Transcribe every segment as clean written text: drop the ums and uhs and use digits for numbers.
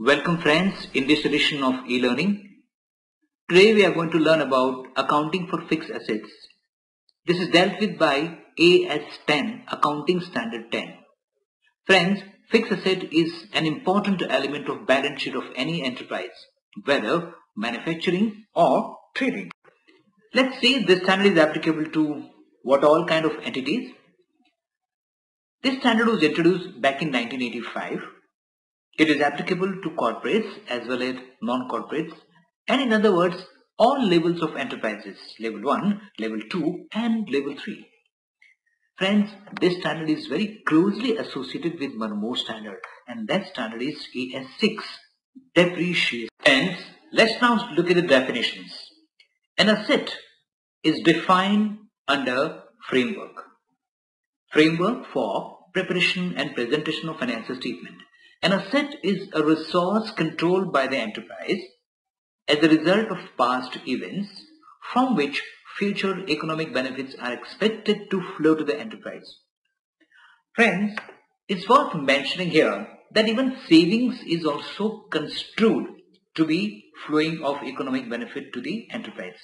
Welcome friends in this edition of e-learning. Today we are going to learn about accounting for fixed assets. This is dealt with by AS10 Accounting Standard 10. Friends, fixed asset is an important element of balance sheet of any enterprise, whether manufacturing or trading. Let's see this standard is applicable to what all kind of entities. This standard was introduced back in 1985. It is applicable to corporates as well as non-corporates, and in other words, all levels of enterprises, level 1, level 2 and level 3. Friends, this standard is very closely associated with one more standard, and that standard is AS6, depreciation. Friends, let's now look at the definitions. An asset is defined under framework for preparation and presentation of financial statement. An asset is a resource controlled by the enterprise as a result of past events from which future economic benefits are expected to flow to the enterprise. Friends, it's worth mentioning here that even savings is also construed to be flowing of economic benefit to the enterprise.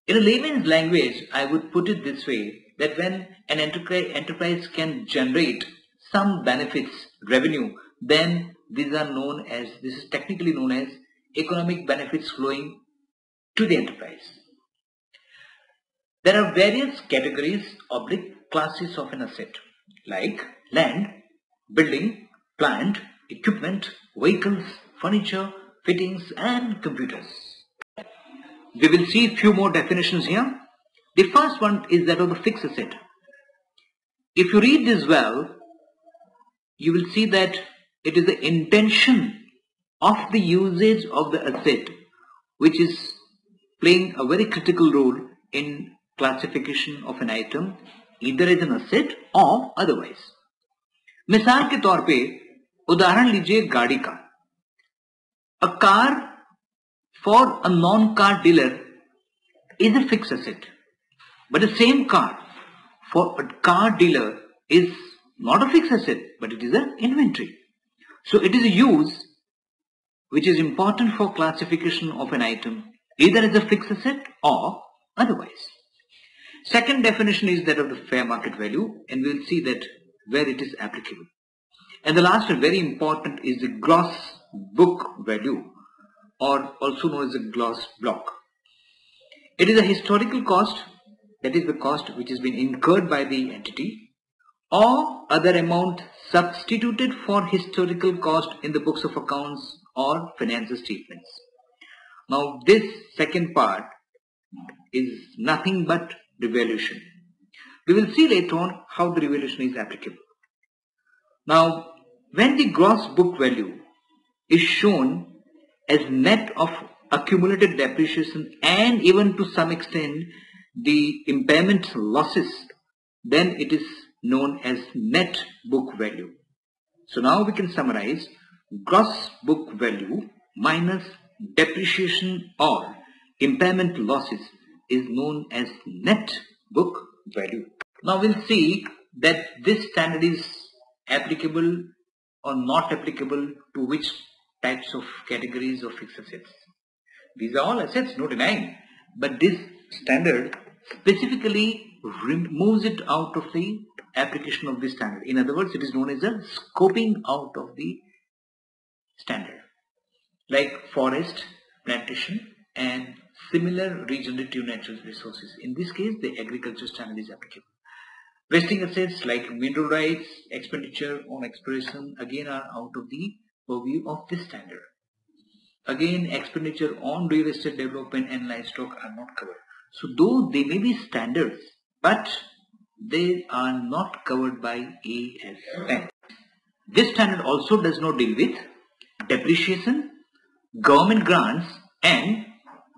In a layman's language, I would put it this way, that when an enterprise can generate some benefits, revenue, then this is technically known as economic benefits flowing to the enterprise. There are various categories or classes of an asset like land, building, plant, equipment, vehicles, furniture, fittings and computers. We will see a few more definitions here. The first one is that of the fixed asset. If you read this well, you will see that it is the intention of the usage of the asset which is playing a very critical role in classification of an item either as an asset or otherwise. मिसाल के तौर पे उदाहरण लीजिए गाड़ी का. A car for a non-car dealer is a fixed asset, but the same car for a car dealer is not a fixed asset, but it is an inventory. So it is a use which is important for classification of an item either as a fixed asset or otherwise. Second definition is that of the fair market value, and we will see that where it is applicable. And the last and very important is the gross book value, or also known as the gross block. It is a historical cost, that is the cost which has been incurred by the entity, or other amount substituted for historical cost in the books of accounts or financial statements. Now this second part is nothing but revaluation. We will see later on how the revaluation is applicable. Now when the gross book value is shown as net of accumulated depreciation and even to some extent the impairment losses, then it is known as net book value. So now we can summarize: gross book value minus depreciation or impairment losses is known as net book value. Now we'll see that this standard is applicable or not applicable to which types of categories of fixed assets. These are all assets, no denying, but this standard specifically removes it out of the application of this standard. In other words, it is known as a scoping out of the standard, like forest, plantation and similar regenerative natural resources. In this case, the agriculture standard is applicable. Vesting assets like mineral rights, expenditure on exploration again are out of the purview of this standard. Again, expenditure on real estate development and livestock are not covered. So though they may be standards, but they are not covered by AS10. This standard also does not deal with depreciation, government grants and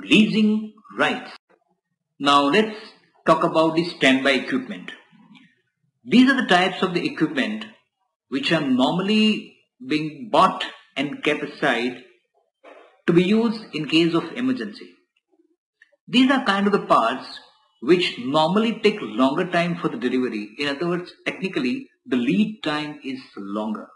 leasing rights. Now let's talk about the standby equipment. These are the types of the equipment which are normally being bought and kept aside to be used in case of emergency. These are kind of the parts which normally take longer time for the delivery. In other words, technically the lead time is longer.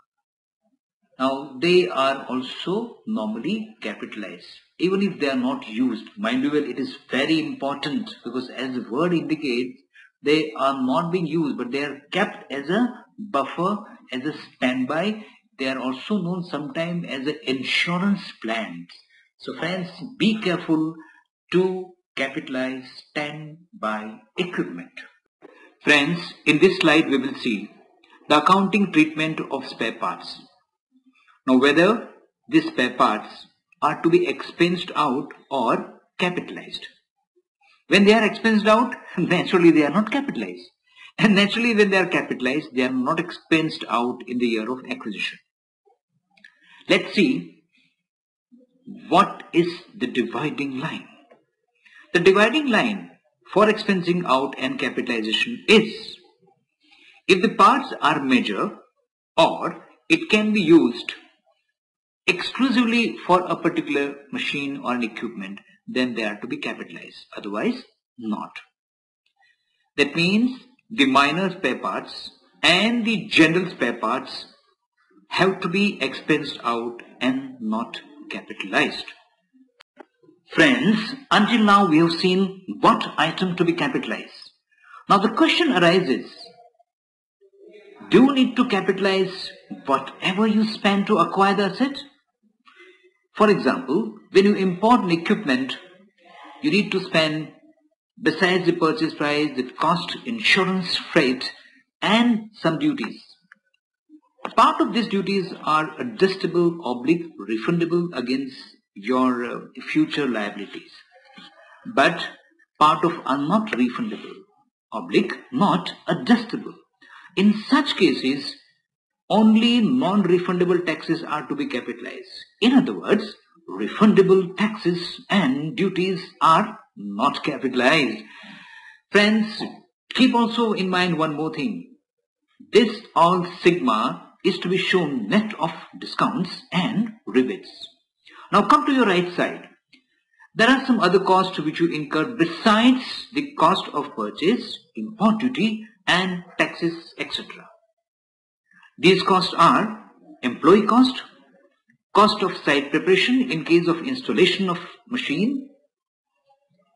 Now they are also normally capitalized even if they are not used. Mind you well, it is very important because as the word indicates, they are not being used but they are kept as a buffer, as a standby. They are also known sometimes as an insurance plans. So friends, be careful to capitalize standby equipment. Friends, in this slide we will see the accounting treatment of spare parts. Now whether these spare parts are to be expensed out or capitalized. When they are expensed out, naturally they are not capitalized. And naturally when they are capitalized, they are not expensed out in the year of acquisition. Let's see what is the dividing line. The dividing line for expensing out and capitalization is if the parts are major or it can be used exclusively for a particular machine or an equipment, then they are to be capitalized, otherwise not. That means the minor spare parts and the general spare parts have to be expensed out and not capitalized. Friends, until now we have seen what item to be capitalized. Now the question arises, do you need to capitalize whatever you spend to acquire the asset? For example, when you import an equipment, you need to spend, besides the purchase price, the cost, insurance, freight, and some duties. Part of these duties are adjustable oblique refundable against your future liabilities. But part of are not refundable oblique not adjustable. In such cases, only non-refundable taxes are to be capitalized. In other words, refundable taxes and duties are not capitalized. Friends, keep also in mind one more thing. This all sigma is to be shown net of discounts and rebates. Now come to your right side. There are some other costs which you incur besides the cost of purchase, import duty and taxes, etc. These costs are employee cost, cost of site preparation in case of installation of machine,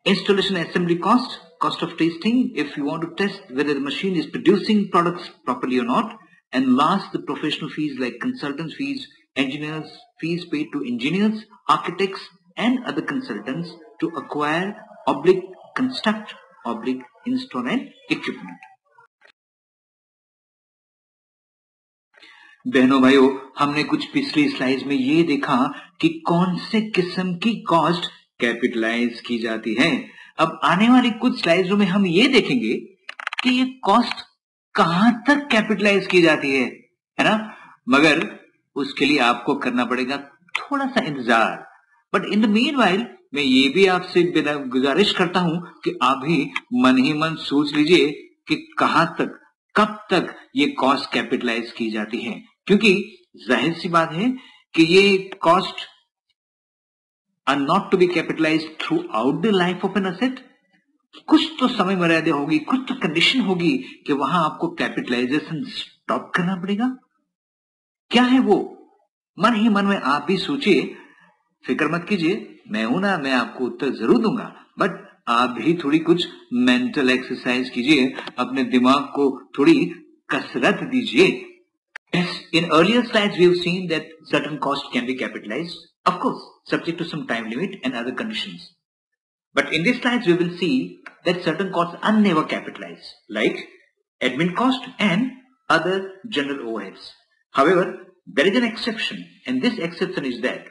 installation assembly cost, cost of testing if you want to test whether the machine is producing products properly or not, and last the professional fees like consultants fees, engineers fees paid to engineers, architects and other consultants to acquire oblique construct oblique install and equipment. बहनों भाइयों, हमने कुछ पिछली slides में ये देखा कि कौन से किस्म की कॉस्ट कैपिटलाइज की जाती है. अब आने वाली कुछ स्लाइड्स में हम ये देखेंगे कि ये कॉस्ट कहां तक कैपिटलाइज की जाती है ना. मगर उसके लिए आपको करना पड़ेगा थोड़ा सा इंतजार. बट इन द मीनवाइल मैं ये भी आपसे गुजारिश करता हूं कि आप भी मन ही मन सोच लीजिए कि कहां तक, कब तक ये कॉस्ट कैपिटलाइज की जाती है, क्योंकि जाहिर सी बात है कि ये cost are not to be capitalise throughout the life of an asset. कुछ तो समय मर्यादा होगी, कुछ तो कंडीशन होगी कि वहां आपको कैपिटलाइजेशन स्टॉप करना पड़ेगा. क्या है वो? मन ही मन में आप भी सोचिए, फिक्र मत कीजिए, मैं हूं ना, मैं आपको उत्तर जरूर दूंगा. बट आप भी थोड़ी कुछ मेंटल एक्सरसाइज कीजिए, अपने दिमाग को थोड़ी कसरत दीजिए. Yes, in earlier slides we have seen that certain costs can be capitalized, of course, subject to some time limit and other conditions. But in these slides we will see that certain costs are never capitalized, like admin cost and other general overheads. However, there is an exception, and this exception is that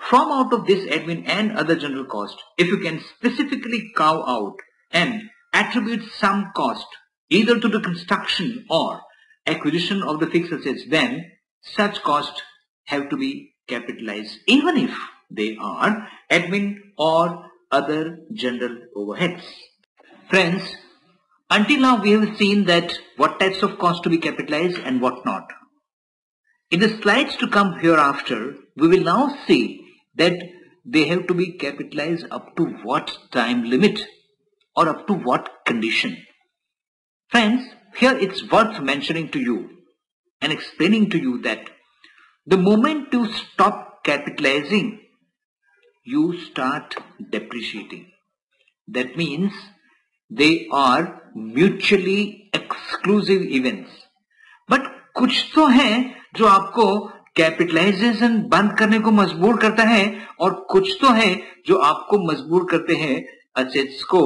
from out of this admin and other general cost, if you can specifically carve out and attribute some cost either to the construction or acquisition of the fixed assets, then such costs have to be capitalized even if they are admin or other general overheads. Friends, until now we have seen that what types of costs to be capitalized and what not. In the slides to come hereafter, we will now see that they have to be capitalized up to what time limit or up to what condition. Friends, here it's worth mentioning to you and explaining to you that The moment you stop capitalizing, you start depreciating. That means they are mutually exclusive events. But कुछ तो है जो आपको capitalisation बंद करने को मजबूर करता है और कुछ तो है जो आपको मजबूर करते हैं असेट्स को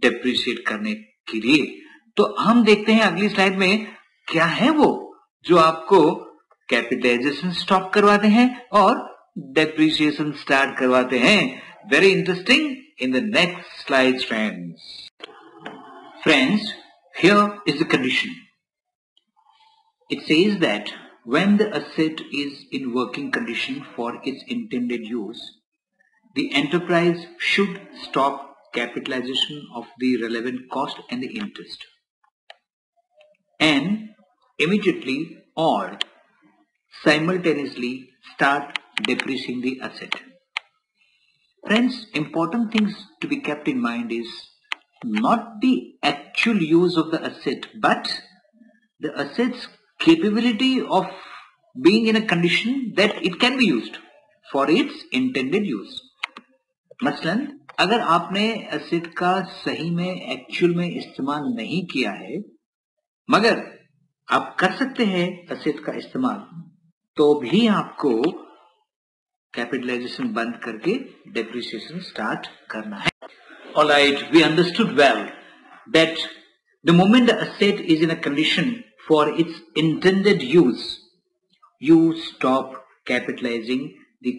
डेप्रिशिएट करने के लिए। तो हम देखते हैं अगली स्लाइड में क्या है वो जो आपको कैपिटलाइजेशन स्टॉप करवाते हैं और डेप्रिसिएशन स्टार्ट करवाते हैं। Very interesting in the next slide friends. Friends, here is the condition. It says that when the asset is in working condition for its intended use, the enterprise should stop capitalization of the relevant cost and the interest, and immediately or simultaneously start depreciating the asset. Friends, important things to be kept in mind is not the actual use of the asset, but the asset's capability of being in a condition that it can be used for its intended use. मसलन अगर आपने asset का सही में actual में इस्तेमाल नहीं किया है मगर आप कर सकते हैं एसेट का इस्तेमाल, तो भी आपको कैपिटलाइजेशन बंद करके डेप्रिसिएशन स्टार्ट करना है. Alright, we understood well that the moment the asset is in a condition for its intended use, you stop capitalizing the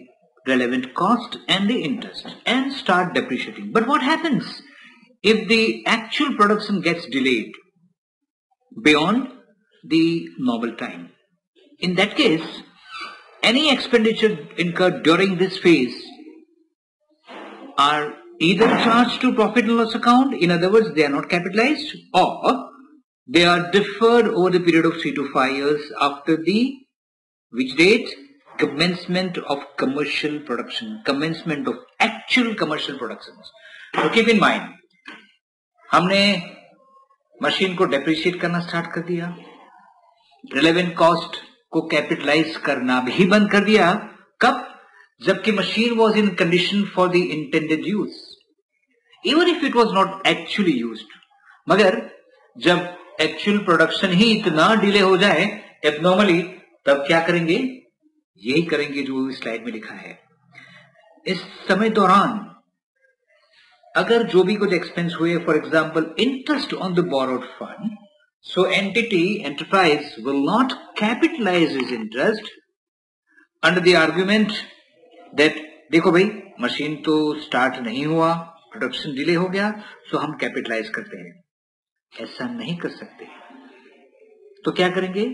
relevant cost and the interest and start depreciating. But what happens if the actual production gets delayed beyond the normal time? In that case, any expenditure incurred during this phase are either charged to profit and loss account, in other words, they are not capitalized, or they are deferred over the period of 3 to 5 years after the which date? Commencement of commercial production, commencement of actual commercial productions. So keep in mind, हमने machine को depreciate करना start कर दिया, relevant cost को capitalise करना भी बंद कर दिया. कब? जबकि machine was in condition for the intended use, even if it was not actually used. मगर जब एक्चुअल प्रोडक्शन ही इतना डिले हो जाए एबनॉर्मली, तब क्या करेंगे? यही करेंगे जो स्लाइड में लिखा है. इस समय दौरान अगर जो भी कुछ एक्सपेंस हुए, for example interest on the borrowed fund, so entity enterprise will not capitalise his interest under the argument that देखो भाई मशीन तो स्टार्ट नहीं हुआ, प्रोडक्शन डिले हो गया, सो हम कैपिटलाइज करते हैं. ऐसा नहीं कर सकते. तो क्या करेंगे?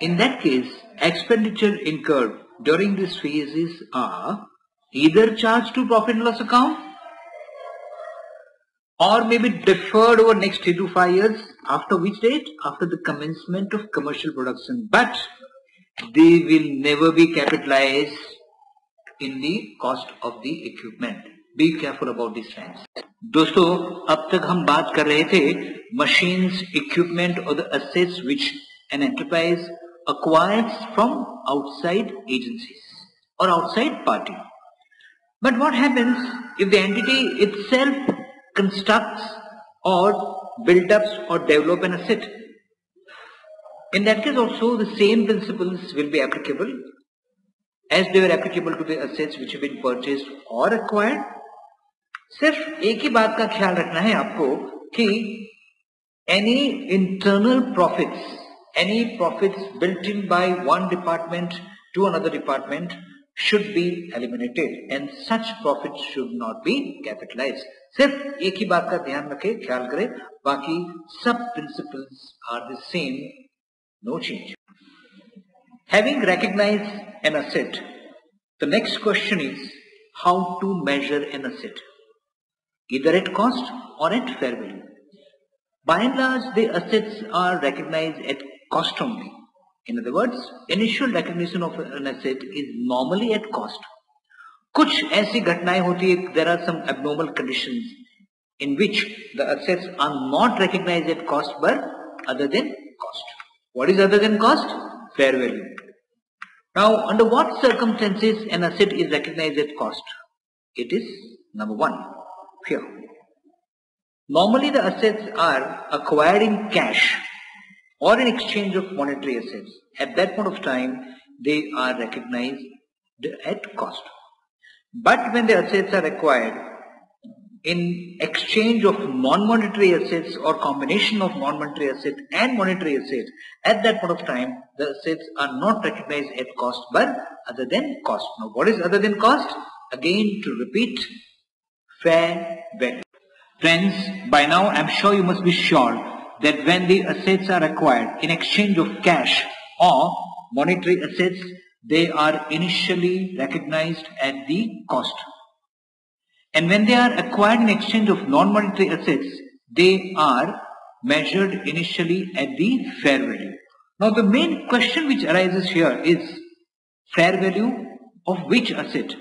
In that case, expenditure incurred during these phases are either charged to profit and loss account or may be deferred over next 3 to 5 years. After which date? After the commencement of commercial production. But they will never be capitalized in the cost of the equipment. Be careful about these friends. दोस्तों, अब तक हम बात कर रहे थे machines, equipment or the assets which an enterprise acquires from outside agencies or outside party. But what happens if the entity itself constructs or builds up or develops an asset? In that case also the same principles will be applicable as they were applicable to the assets which have been purchased or acquired. सिर्फ एक ही बात का ख्याल रखना है आपको कि any internal profits, any profits built in by one department to another department should be eliminated and such profits should not be capitalized. सिर्फ एक ही बात का ध्यान रखें, ख्याल करें, बाकी सब principles are the same, no change. Having recognized an asset, the next question is how to measure an asset, either at cost or at fair value. By and large, the assets are recognized at cost only. In other words, initial recognition of an asset is normally at cost. कुछ ऐसी घटनाएं होती है, there are some abnormal conditions in which the assets are not recognized at cost but other than cost. What is other than cost? Fair value. Now, under what circumstances an asset is recognized at cost? It is number 1, here. Normally the assets are acquired in cash or in exchange of monetary assets. At that point of time, they are recognized at cost. But when the assets are acquired in exchange of non-monetary assets or combination of non-monetary asset and monetary asset, at that point of time, the assets are not recognized at cost but other than cost. Now, what is other than cost? Again, to repeat, fair value. Friends, by now I'm sure you must be sure that when the assets are acquired in exchange of cash or monetary assets, they are initially recognized at the cost. And when they are acquired in exchange of non-monetary assets, they are measured initially at the fair value. Now the main question which arises here is fair value of which asset?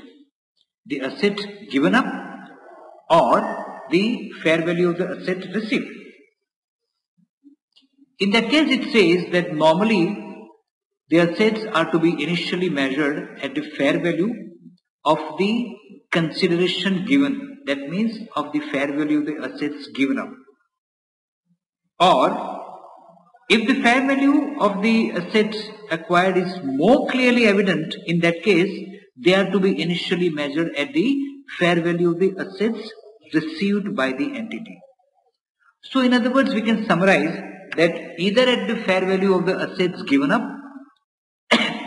The asset given up or the fair value of the asset received? In that case, it says that normally the assets are to be initially measured at the fair value of the consideration given. That means of the fair value of the assets given up. Or if the fair value of the assets acquired is more clearly evident, in that case, they are to be initially measured at the fair value of the assets received by the entity. So in other words, we can summarize that either at the fair value of the assets given up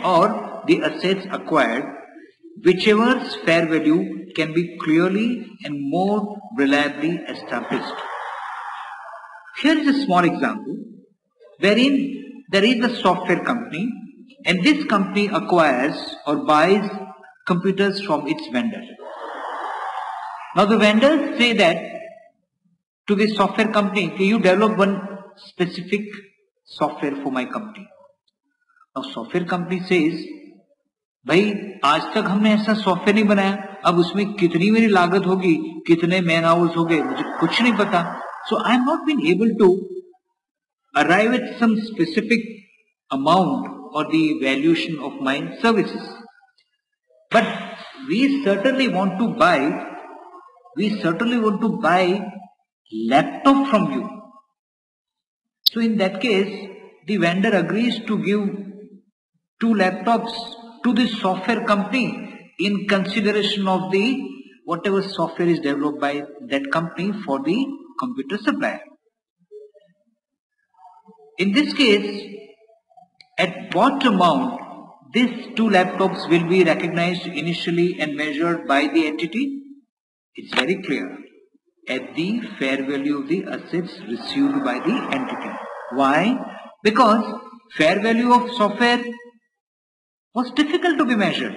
or the assets acquired, whichever's fair value can be clearly and more reliably established. Here is a small example wherein there is a software company and this company acquires or buys computers from its vendor. Now the vendors say that to the software company, can you develop one specific software for my company? Now software company says, भाई आज तक हमने ऐसा software नहीं बनाया, अब उसमें कितनी मेरी लागत होगी, कितने मैन आवर्स हो गए, मुझे कुछ नहीं पता. So I have not been able to arrive at some specific amount or the valuation of my services. But we certainly want to buy laptop from you. So in that case, the vendor agrees to give 2 laptops to the software company in consideration of the whatever software is developed by that company for the computer supplier. In this case, at what amount these 2 laptops will be recognized initially and measured by the entity? It's very clear. At the fair value of the assets received by the entity. Why? Because fair value of software was difficult to be measured,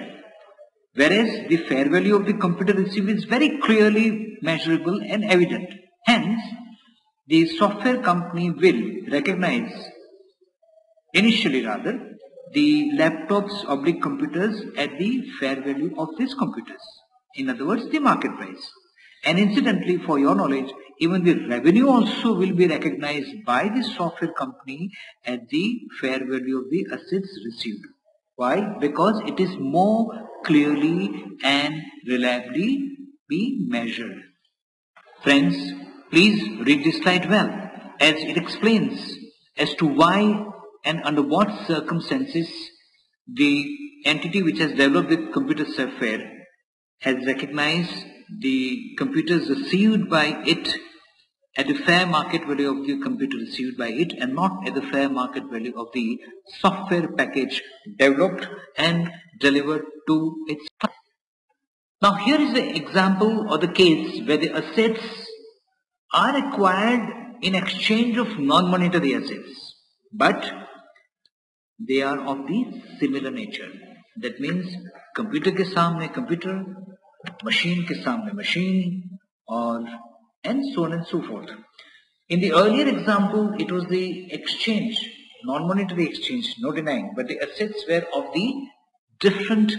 whereas the fair value of the computer received is very clearly measurable and evident. Hence, the software company will recognize initially the laptops or computers at the fair value of these computers. In other words, the market price. And incidentally, for your knowledge, even the revenue also will be recognized by the software company at the fair value of the assets received. Why? Because it is more clearly and reliably be measured. Friends, please read this slide well, as it explains as to why and under what circumstances the entity which has developed the computer software has recognized the computers received by it at the fair market value of the computer received by it and not at the fair market value of the software package developed and delivered to its client. Now here is the example or the case where the assets are acquired in exchange of non-monetary assets, but they are of the similar nature. That means computer के सामने computer, machine के सामने machine, or and so on and so forth. In the earlier example, it was the exchange, non-monetary exchange, no denying, but the assets were of the different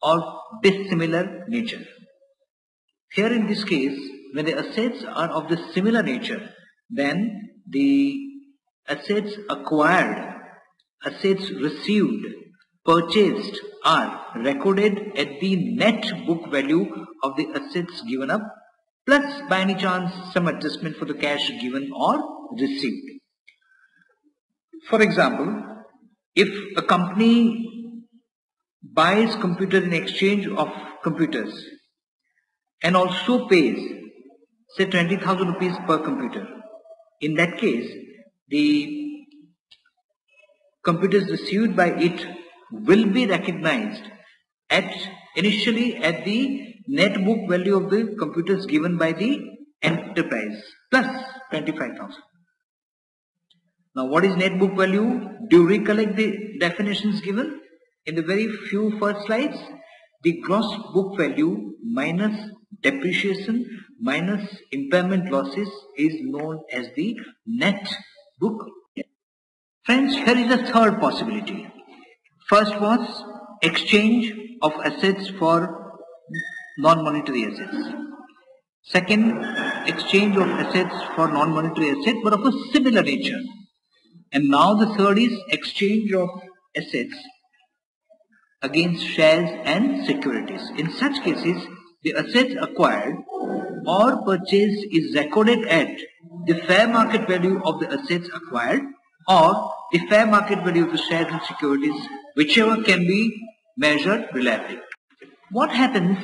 or dissimilar nature. Here in this case, when the assets are of the similar nature, then the assets acquired, assets received purchased are recorded at the net book value of the assets given up, plus by any chance some adjustment for the cash given or received. For example, if a company buys computer in exchange of computers and also pays say 20,000 rupees per computer, in that case the computers received by it will be recognized initially at the net book value of the computers given by the enterprise plus 25,000. Now what is net book value? Do you recollect the definitions given in the very few first slides? The gross book value minus depreciation minus impairment losses is known as the net book. Friends, here is a third possibility. First was exchange of assets for non-monetary assets. Second, exchange of assets for non-monetary assets but of a similar nature. And now the third is exchange of assets against shares and securities. In such cases, the assets acquired or purchased is recorded at the fair market value of the assets acquired or the fair market value of the shares and securities, whichever can be measured reliably. What happens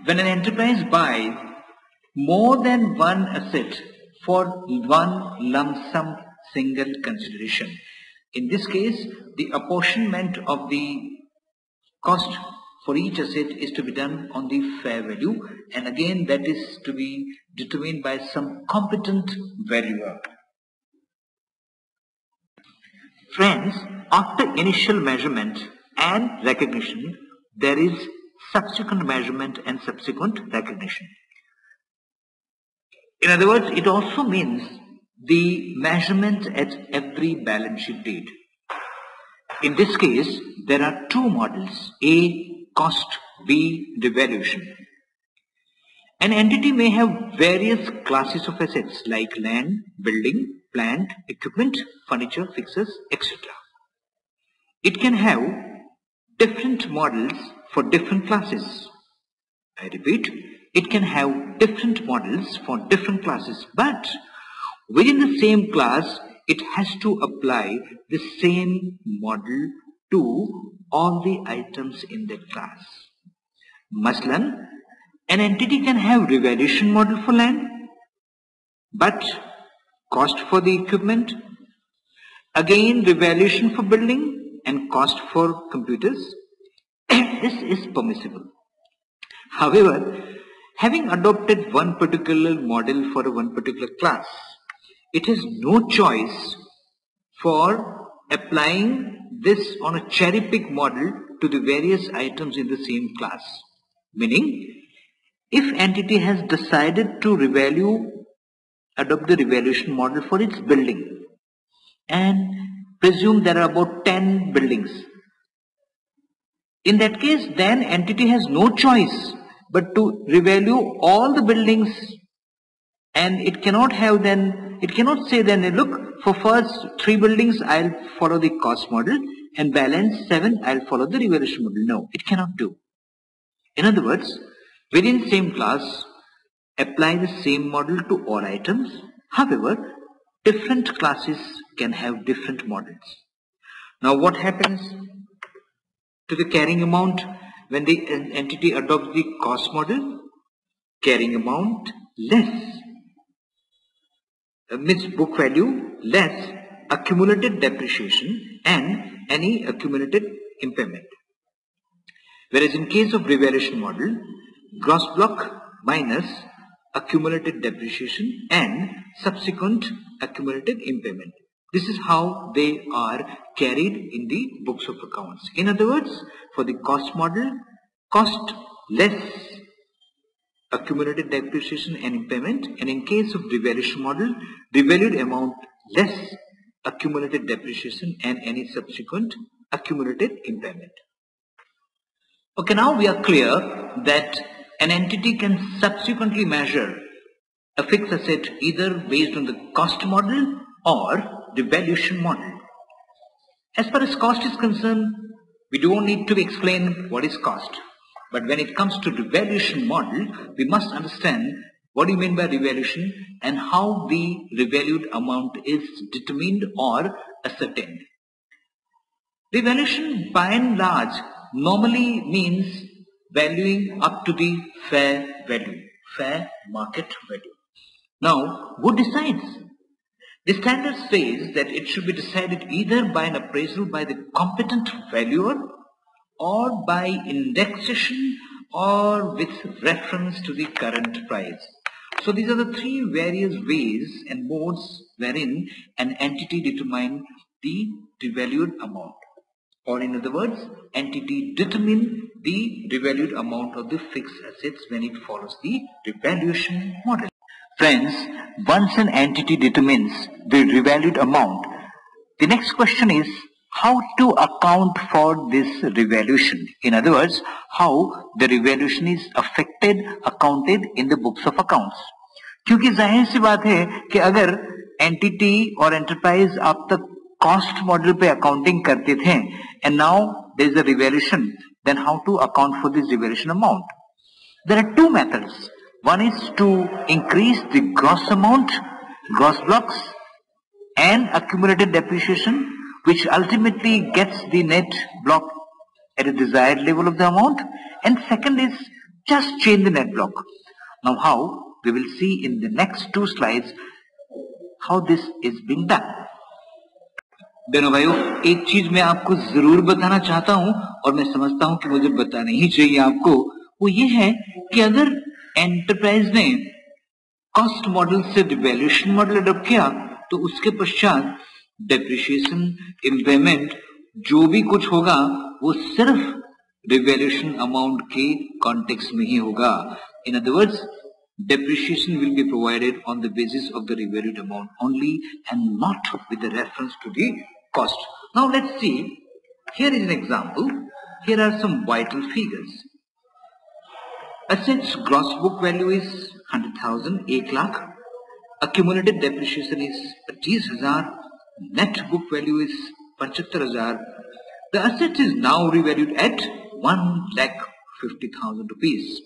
when an enterprise buys more than one asset for one lump sum single consideration? In this case, the apportionment of the cost for each asset is to be done on the fair value, and again that is to be determined by some competent valuer. Friends, after initial measurement and recognition, there is subsequent measurement and subsequent recognition. In other words, it also means the measurement at every balance sheet date. In this case, there are two models, A, cost, B, revaluation. An entity may have various classes of assets like land, building, plant, equipment, furniture, fixtures, etc. It can have different models for different classes. I repeat, it can have different models for different classes, but within the same class, it has to apply the same model to all the items in that class. Maslan, an entity can have revaluation model for land, but cost for the equipment, again revaluation for building and cost for computers. This is permissible. However, having adopted one particular model for one particular class, it has no choice for applying this on a cherry pick model to the various items in the same class. Meaning, if entity has decided to adopt the revaluation model for its building and presume there are about 10 buildings. In that case, then entity has no choice but to revalue all the buildings, and it cannot say then, look, for first 3 buildings I'll follow the cost model and balance 7 I'll follow the revaluation model. No, it cannot do. In other words, within same class, apply the same model to all items. However, different classes can have different models. Now what happens to the carrying amount when the entity adopts the cost model? Carrying amount less means book value less accumulated depreciation and any accumulated impairment. Whereas in case of revaluation model, gross block minus accumulated depreciation and subsequent accumulated impairment. This is how they are carried in the books of accounts. In other words, for the cost model, cost less accumulated depreciation and impairment, and in case of revaluation model, revalued amount less accumulated depreciation and any subsequent accumulated impairment. Okay, now we are clear that an entity can subsequently measure a fixed asset either based on the cost model or revaluation model. As far as cost is concerned, We don't need to explain what is cost. But when it comes to revaluation model, we must understand what do you mean by revaluation and how the revalued amount is determined or ascertained. Revaluation by and large normally means valuing up to the fair value, fair market value. Now, who decides? The standard says that it should be decided either by an appraisal by the competent valuer or by indexation or with reference to the current price. So these are the three various ways and modes wherein an entity determines the revalued amount. Or in other words, entity determine the revalued amount of the fixed assets when it follows the revaluation model. Friends, once an entity determines the revalued amount, the next question is how to account for this revaluation. In other words, how the revaluation is accounted in the books of accounts. क्योंकि जाहिर सी बात है कि अगर entity और enterprise अब तक cost model पे अकाउंटिंग करते थे and now there is a revaluation, then how to account for this revaluation amount. There are two methods. One is to increase the gross amount, gross blocks and accumulated depreciation, which ultimately gets the net block at a desired level of the amount. And second is just change the net block. Now how? We will see in the next two slides how this is being done. बहनों भाइयों, एक चीज मैं आपको जरूर बताना चाहता हूं और मैं समझता हूं कि मुझे बताना ही चाहिए आपको, वो ये है कि अगर एंटरप्राइज ने कॉस्ट मॉडल से रिवैल्यूएशन मॉडल अडॉप्ट किया तो उसके पश्चात डेप्रिसिएशन, इम्पेयरमेंट जो भी कुछ होगा वो सिर्फ रिवैल्यूएशन अमाउंट के कॉन्टेक्स्ट में ही होगा. In other words, depreciation will be provided on the basis of the revalued amount only and not with the reference to the cost. Now let's see. Here is an example. Here are some vital figures. Assets gross book value is 100,000, 1 lakh. Accumulated depreciation is 25,000. Net book value is 75,000. The asset is now revalued at 1,50,000 rupees.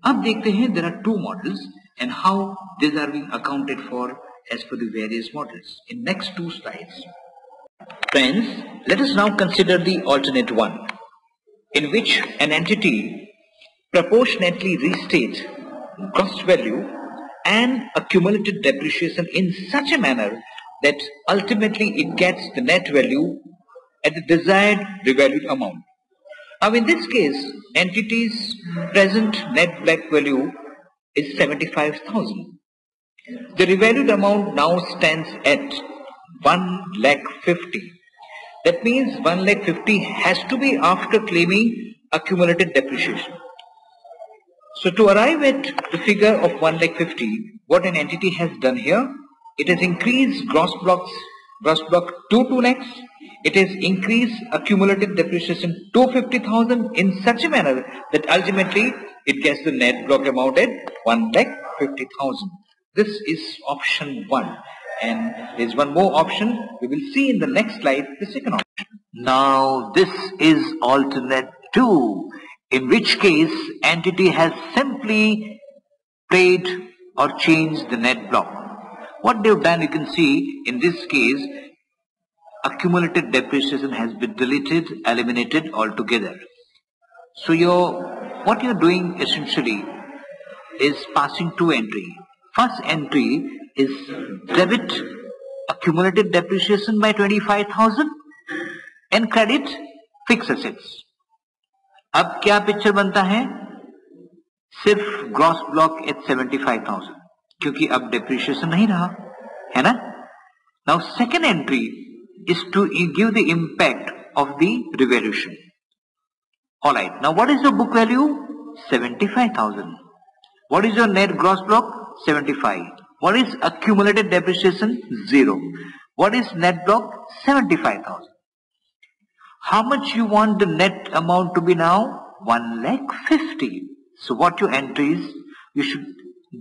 अब देखते हैं there are two models and how these are being accounted for as per the various models in next two slides. Friends, let us now consider the alternate one in which an entity proportionately restates gross value and accumulated depreciation in such a manner that ultimately it gets the net value at the desired revalued amount. Now in this case, entity's present net black value is 75,000. The revalued amount now stands at 1,50,000. That means 1,50,000 has to be after claiming accumulated depreciation. So to arrive at the figure of 1,50,000, what an entity has done here, it has increased gross block to 2 lakhs. It has increased accumulated depreciation to 50,000 in such a manner that ultimately it gets the net block amount at 1,50,000. This is option 1. And there is one more option. We will see in the next slide the second option. Now this is alternate 2, in which case entity has simply paid or changed the net block. What they have done, you can see in this case, accumulated depreciation has been deleted, eliminated altogether. So what you're doing essentially is passing two entries. First entry is debit accumulated depreciation by 25,000 and credit fixed assets. अब क्या picture बनता है? सिर्फ gross block eight 75,000 क्योंकि अब depreciation नहीं रहा है ना. Now second entry is to give the impact of the revaluation. Alright, now what is your book value? 75,000. What is your net gross block? 75. What is accumulated depreciation? 0. What is net block? 75,000. How much you want the net amount to be now? 1,50,000. So what your entry is, you should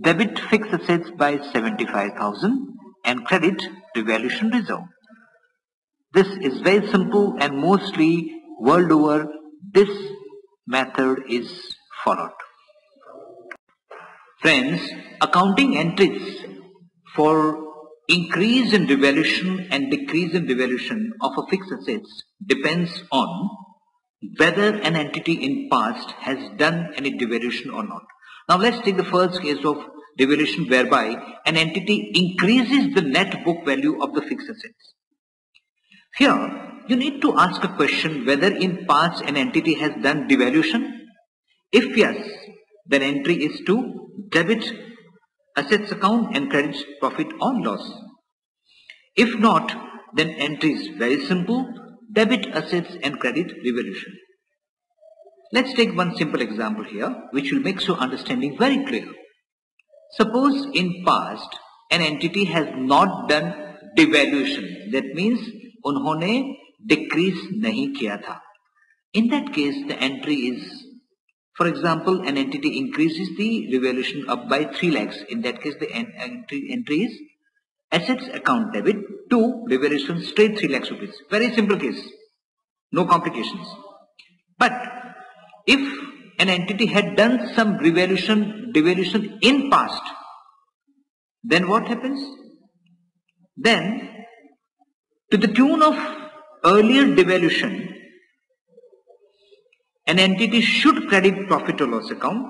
debit fixed assets by 75,000 and credit revaluation reserve. This is very simple and mostly world over, this method is followed. Friends, accounting entries for increase in devaluation and decrease in devaluation of a fixed assets depends on whether an entity in past has done any devaluation or not. Now let's take the first case of devaluation whereby an entity increases the net book value of the fixed assets. Here you need to ask a question whether in past an entity has done devaluation. If yes, then entry is to debit assets account and credit profit or loss. If not, then entry is very simple, debit assets and credit revaluation. Let's take one simple example here which will make your understanding very clear. Suppose in past an entity has not done devaluation, that means उन्होंने decrease नहीं किया था. In that case the entry is, for example, an entity increases the revaluation up by 3 lakhs. In that case the entry is assets account debit to revaluation straight 3 lakhs rupees. Very simple case, no complications. But if an entity had done some devaluation in past, then what happens? Then to the tune of earlier devaluation, an entity should credit profit or loss account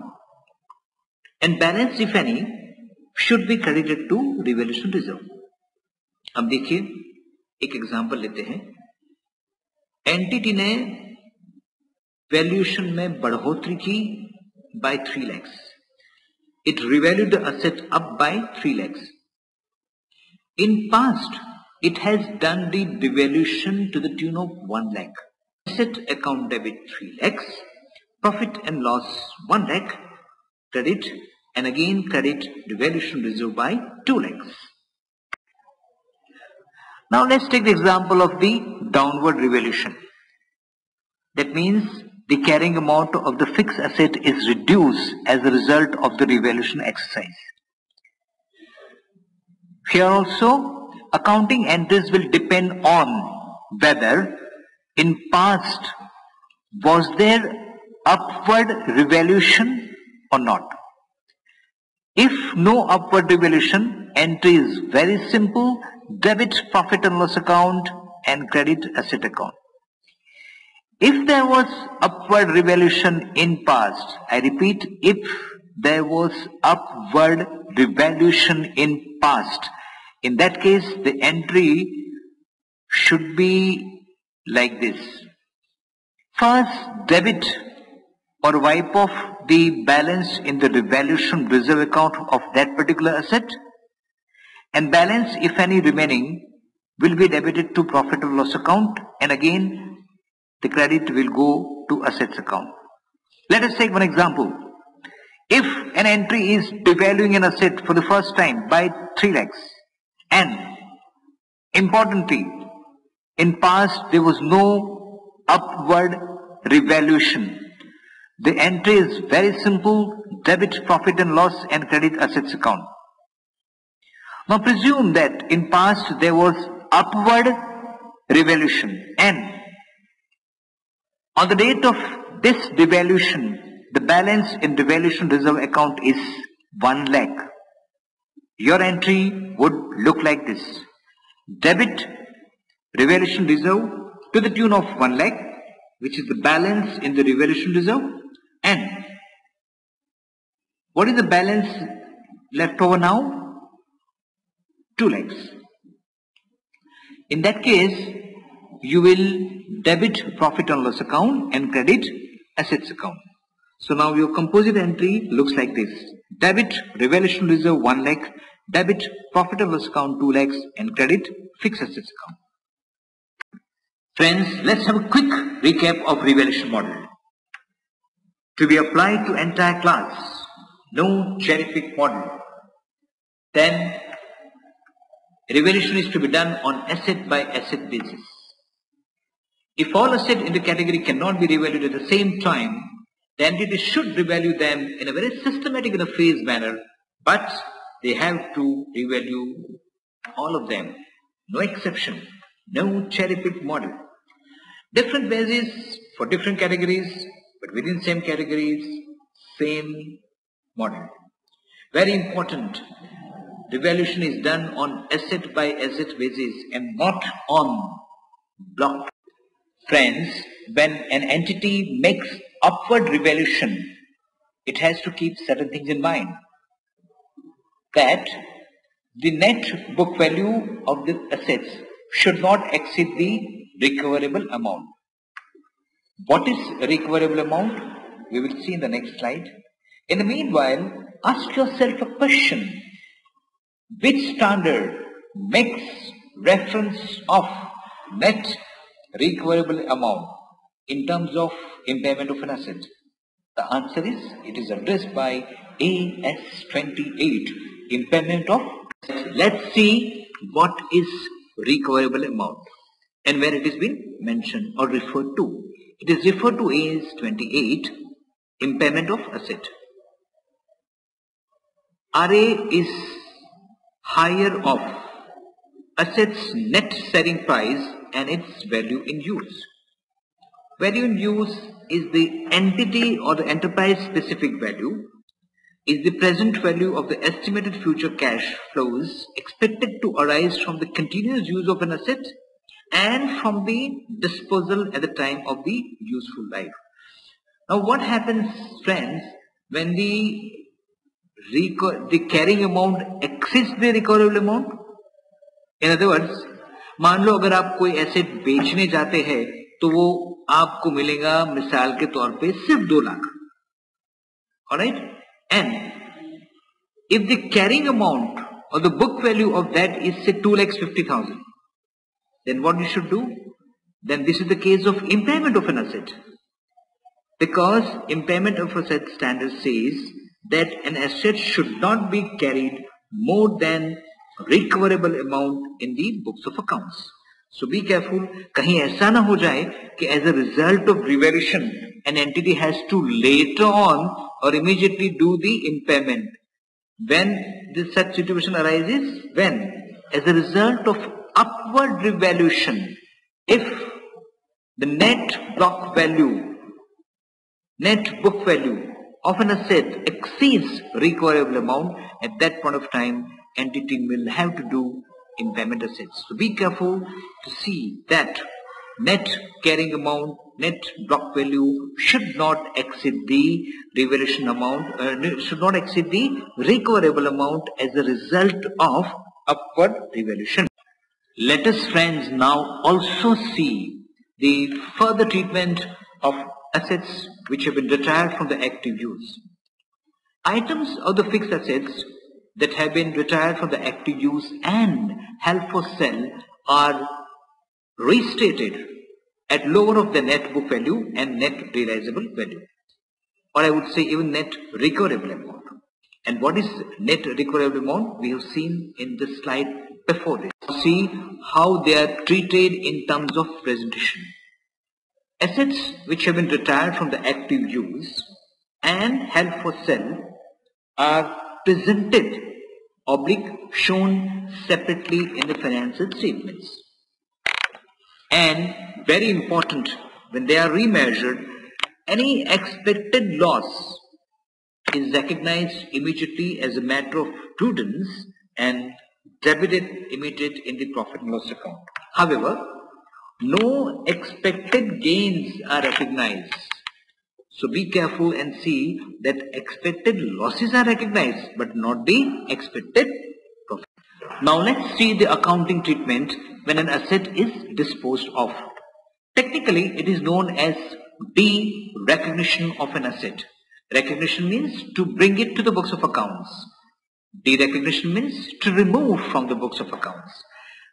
and balance if any should be credited to revaluation reserve. अब देखिए एक example लेते हैं. Entity ने valuation में बढ़ोतरी की by 3 lakhs. It revalued the asset up by 3 lakhs. In past, it has done the devaluation to the tune of 1 lakh. Asset account debit 3 lakhs, profit and loss 1 lakh, credit and again credit devaluation reserve by 2 lakhs. Now let's take the example of the downward revaluation. That means the carrying amount of the fixed asset is reduced as a result of the revaluation exercise. Here also, accounting entries will depend on whether in past was there upward revaluation or not. If no upward revaluation, entry is very simple, debit profit and loss account and credit asset account. If there was upward revaluation in past, I repeat, if there was upward revaluation in past, in that case the entry should be like this. First, debit or wipe off the balance in the revaluation reserve account of that particular asset, and balance if any remaining will be debited to profit or loss account, and again the credit will go to assets account. Let us take one example. If an entry is devaluing an asset for the first time by 3 lakhs, and importantly, in past there was no upward revaluation, the entry is very simple, debit profit and loss and credit assets account. Now presume that in past there was upward revaluation, and on the date of this devaluation, the balance in devaluation reserve account is 1 lakh. Your entry would look like this. Debit revaluation reserve to the tune of 1 lakh, which is the balance in the revaluation reserve, and what is the balance left over now? 2 lakhs. In that case, you will debit profit and loss account and credit assets account. So now your composite entry looks like this. Debit revaluation reserve 1 lakh, debit profit and loss account 2 lakhs and credit fixed assets account. Friends, let's have a quick recap of revaluation model. To be applied to entire class, no cherry pick model. Then revaluation is to be done on asset by asset basis. If all assets in the category cannot be revalued at the same time, the entity should revalue them in a very systematic and a phased manner, but they have to revalue all of them. No exception, no cherry pick model. Different bases for different categories, but within same categories, same model. Very important. Revaluation is done on asset by asset basis and not on block. Friends, when an entity makes upward revaluation, it has to keep certain things in mind. That the net book value of the assets should not exceed the recoverable amount. What is recoverable amount? We will see in the next slide. In the meanwhile, ask yourself a question. Which standard makes reference of net recoverable amount in terms of impairment of an asset? The answer is, it is addressed by AS28, impairment of. Let's see what is recoverable amount and where it has been mentioned or referred to. It is referred to as 28, impairment of asset. RA is higher of assets net selling price and its value in use. Value in use is the entity or the enterprise specific value, is the present value of the estimated future cash flows expected to arise from the continuous use of an asset and from the disposal at the time of the useful life. Now what happens, friends, when the carrying amount exceeds the recoverable amount? In other words, मान लो अगर आप कोई asset बेचने जाते हैं तो वो आपको मिलेगा मिसाल के तौर पे सिर्फ 2 lakh. Alright? And if the carrying amount or the book value of that is say 2,50,000, then what you should do? Then this is the case of impairment of an asset. Because impairment of asset standard says that an asset should not be carried more than recoverable amount in the books of accounts. So be careful, कहीं ऐसा ना हो जाए कि as a result of revaluation an entity has to later on or immediately do the impairment. When this such situation arises, when as a result of upward revaluation, if the net book value of an asset exceeds recoverable amount, at that point of time entity will have to do impairment assets. So be careful to see that net carrying amount, net block value should not exceed the revaluation amount, should not exceed the recoverable amount as a result of upward revaluation. Let us, friends, now also see the further treatment of assets which have been retired from the active use. Items of the fixed assets that have been retired from the active use and held for sale are restated at lower of the net book value and net realizable value, or I would say even net recoverable amount. And what is net recoverable amount? We have seen in the slide before this. See how they are treated in terms of presentation. Assets which have been retired from the active use and held for sale are presented shown separately in the financial statements. And very important, when they are remeasured, any expected loss is recognized immediately as a matter of prudence and debited immediately in the profit and loss account. However, no expected gains are recognized. So be careful and see that expected losses are recognized but not the expected profit. Now let's see the accounting treatment when an asset is disposed of. Technically it is known as de-recognition of an asset. Recognition means to bring it to the books of accounts. De-recognition means to remove from the books of accounts.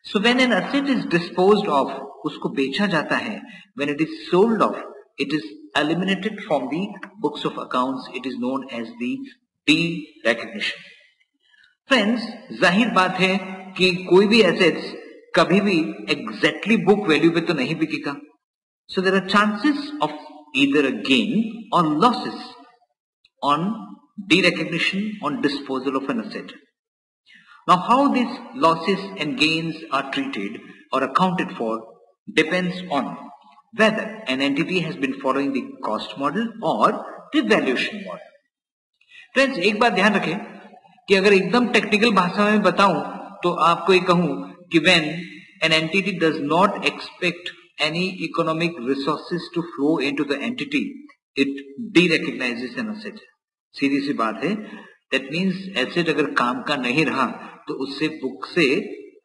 So when an asset is disposed of, usko becha jata hai, when it is sold off, it is eliminated from the books of accounts. It is known as the de-recognition. Friends, जाहिर बात है कि कोई भी assets कभी भी exactly book value पे तो नहीं बिकेगा. So there are chances of either a gain or losses on de-recognition, on disposal of an asset. Now how these losses and gains are treated or accounted for depends on whether an entity has been following the cost model or the valuation model. Friends, एक बात ध्यान रखें कि अगर एकदम technical भाषा में बताऊं तो आपको ये कहूं कि when an entity does not expect any economic resources to flow into the entity, it de-recognizes an asset. सीधी सी बात है. That means asset अगर काम का नहीं रहा तो उससे बुक से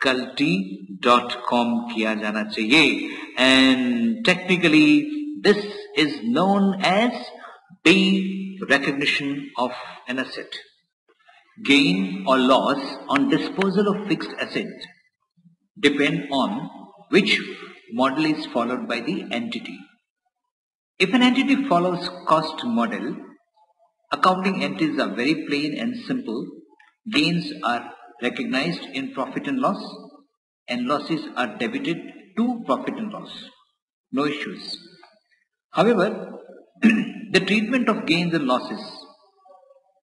culti.com किया जाना चाहिए. And technically this is known as de-recognition of an asset. Gain or loss on disposal of fixed assets depend on which model is followed by the entity. If an entity follows cost model, accounting entries are very plain and simple. Gains are recognized in profit and loss, and losses are debited to profit and loss. No issues. However, the treatment of gains and losses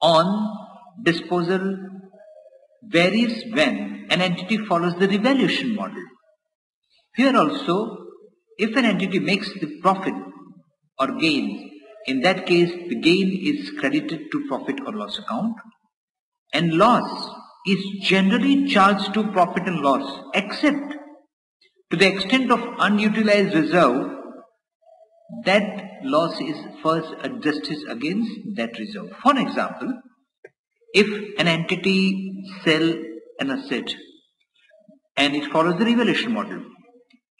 on disposal varies when an entity follows the revaluation model. Here also, if an entity makes the profit or gain, in that case the gain is credited to profit or loss account, and loss is generally charged to profit and loss, except to the extent of unutilized reserve. That loss is first adjusted against that reserve. For example, if an entity sells an asset and it follows the revaluation model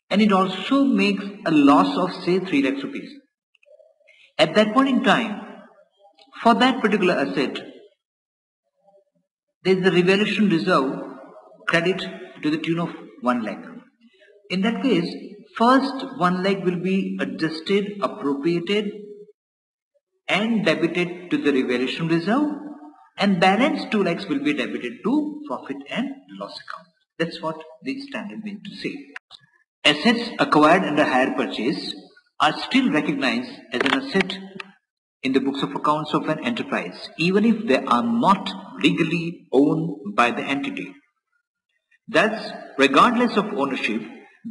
and it also makes a loss of say 3 lakhs rupees, at that point in time, for that particular asset, there is a revaluation reserve credit to the tune of 1 lakh. In that case, first 1 lakh will be adjusted, appropriated and debited to the revaluation reserve, and balance 2 lakhs will be debited to profit and loss account. That's what the standard means to say. Assets acquired under hire purchase are still recognized as an asset in the books of accounts of an enterprise, even if they are not legally owned by the entity. Thus, regardless of ownership,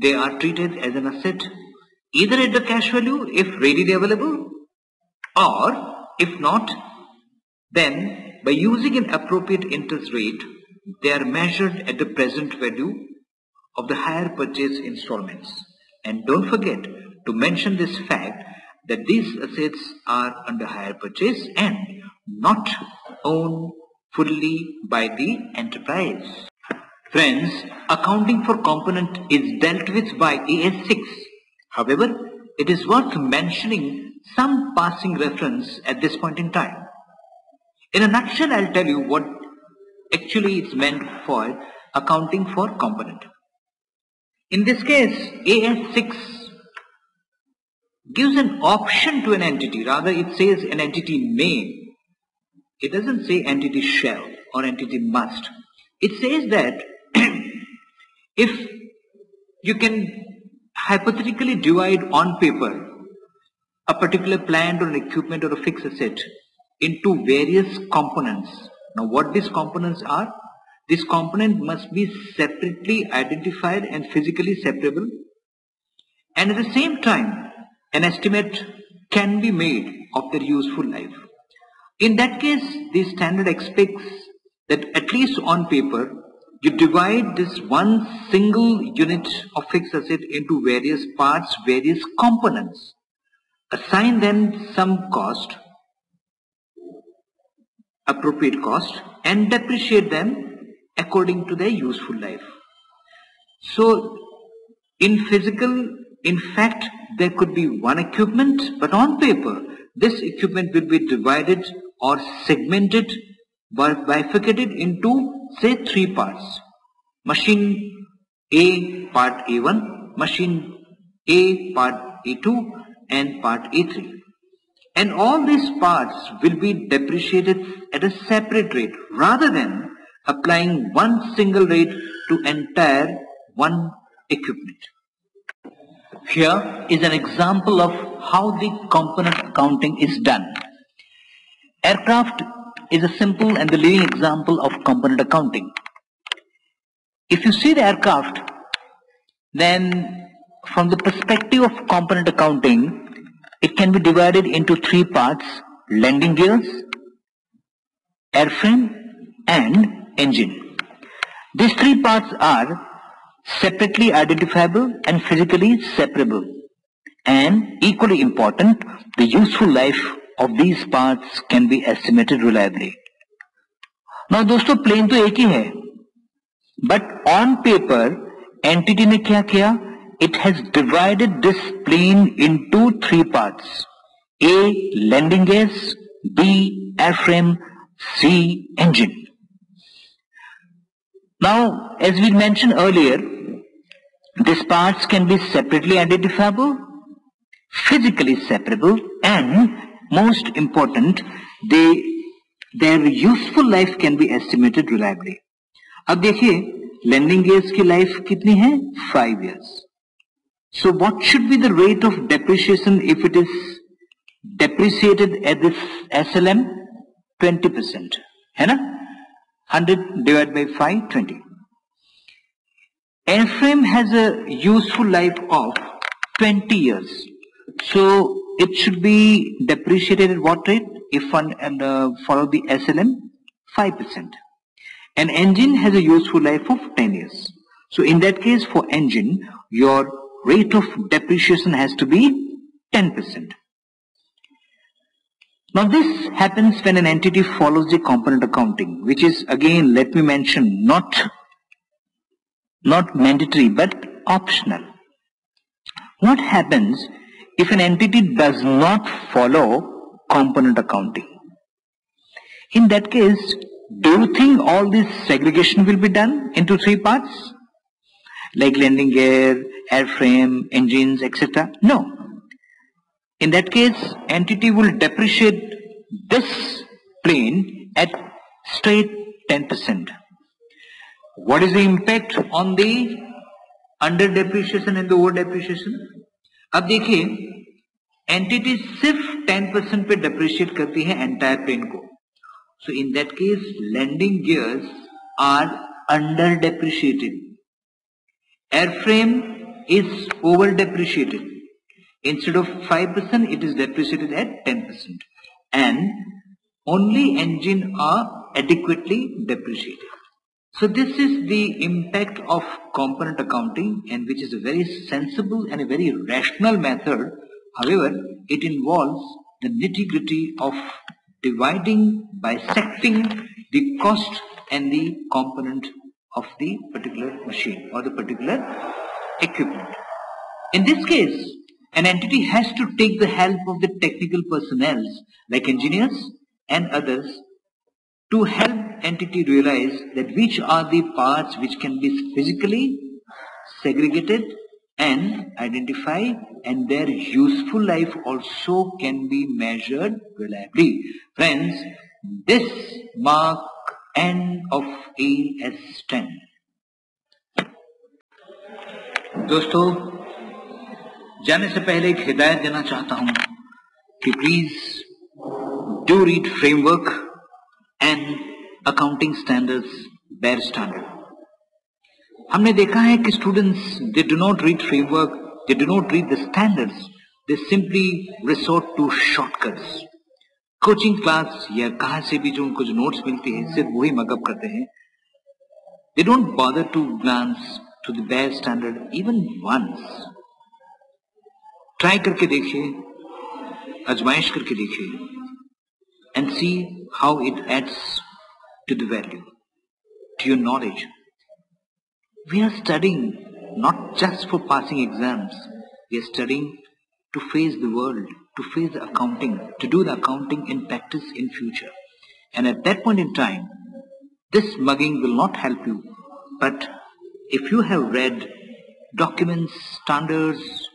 they are treated as an asset either at the cash value if readily available, or if not, then by using an appropriate interest rate, they are measured at the present value of the hire purchase installments. And don't forget to mention this fact that these assets are under hire purchase and not owned fully by the enterprise. Friends, accounting for component is dealt with by AS 6. However, it is worth mentioning some passing reference at this point in time. In a nutshell, I'll tell you what actually is meant for accounting for component. In this case, AS 6 gives an option to an entity. Rather, it says an entity may. It doesn't say entity shall or entity must. It says that if you can hypothetically divide on paper a particular plant or an equipment or a fixed asset into various components. Now what these components are? This component must be separately identified and physically separable, and at the same time an estimate can be made of their useful life. In that case, the standard expects that at least on paper you divide this one single unit of fixed asset into various parts, various components, assign them some cost, appropriate cost, and depreciate them according to their useful life. So in fact there could be one equipment, but on paper this equipment will be divided or segmented, bifurcated into say 3 parts. Machine A part A1, machine A part A2 and part A3. And all these parts will be depreciated at a separate rate rather than applying one single rate to entire one equipment. Here is an example of how the component accounting is done. Aircraft is a simple and the leading example of component accounting. If you see the aircraft, then from the perspective of component accounting, it can be divided into three parts: landing gears, airframe, and engine. These three parts are separately identifiable and physically separable. And equally important, the useful life of these parts can be estimated reliably. Now दोस्तों plane तो एक ही है, but on paper entity ने क्या किया? It has divided this plane into three parts: A. landing gears, B. airframe, C. engine. Now, as we mentioned earlier, these parts can be separately identifiable, physically separable, and most important, their useful life can be estimated reliably. अब देखिए landing gears की life कितनी है? 5 years. So what should be the rate of depreciation if it is depreciated at this SLM? 20%, है ना? 100 divided by 5, 20. Airframe has a useful life of 20 years. So it should be depreciated at what rate? If one follow the SLM, 5%. An engine has a useful life of 10 years. So in that case, for engine, your rate of depreciation has to be 10%. Now this happens when an entity follows the component accounting, which is, again, let me mention, not mandatory but optional. What happens if an entity does not follow component accounting? In that case, do you think all this segregation will be done into three parts, like landing gear, airframe, engines, etc.? No. In that case, entity will depreciate this plane at straight 10%. What is the impact on the under depreciation and the over depreciation? अब देखिए, entity सिर्फ 10% पे depreciate करती है entire plane को. So in that case, landing gears are under depreciated. Airframe is over depreciated. Instead of 5%, it is depreciated at 10%. And only engine are adequately depreciated. So this is the impact of component accounting, and which is a very sensible and a very rational method. However, it involves the nitty-gritty of dividing, bisecting the cost and the component of the particular machine or the particular equipment. In this case, an entity has to take the help of the technical personnel like engineers and others to help entity realize that which are the parts which can be physically segregated and identified, and their useful life also can be measured reliably. Friends, this mark end of AS10. दोस्तों, जाने से पहले एक हिदायत देना चाहता हूं कि please do read framework and accounting standards, bare standard. हमने देखा है कि students, they do not read framework, they do not read the standards, they simply resort to shortcuts. Coaching class या कहां से भी जो उनको जो नोट्स मिलती है सिर्फ वही मगअप करते हैं. They don't bother to glance to the bare standard even once. Try करके देखिए, आजमाइश करके देखिए, and see how it adds to the value, to your knowledge. We are studying not just for passing exams. We are studying to face the world, to face the accounting, to do the accounting in practice in future. And at that point in time, this mugging will not help you. But if you have read documents, standards,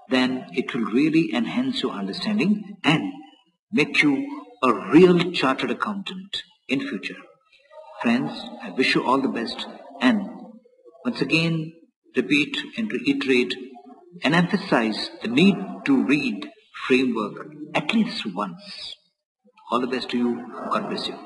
then it will really enhance your understanding and make you a real chartered accountant in future. Friends, I wish you all the best, and once again repeat and reiterate and emphasize the need to read framework at least once. All the best to you. God bless you.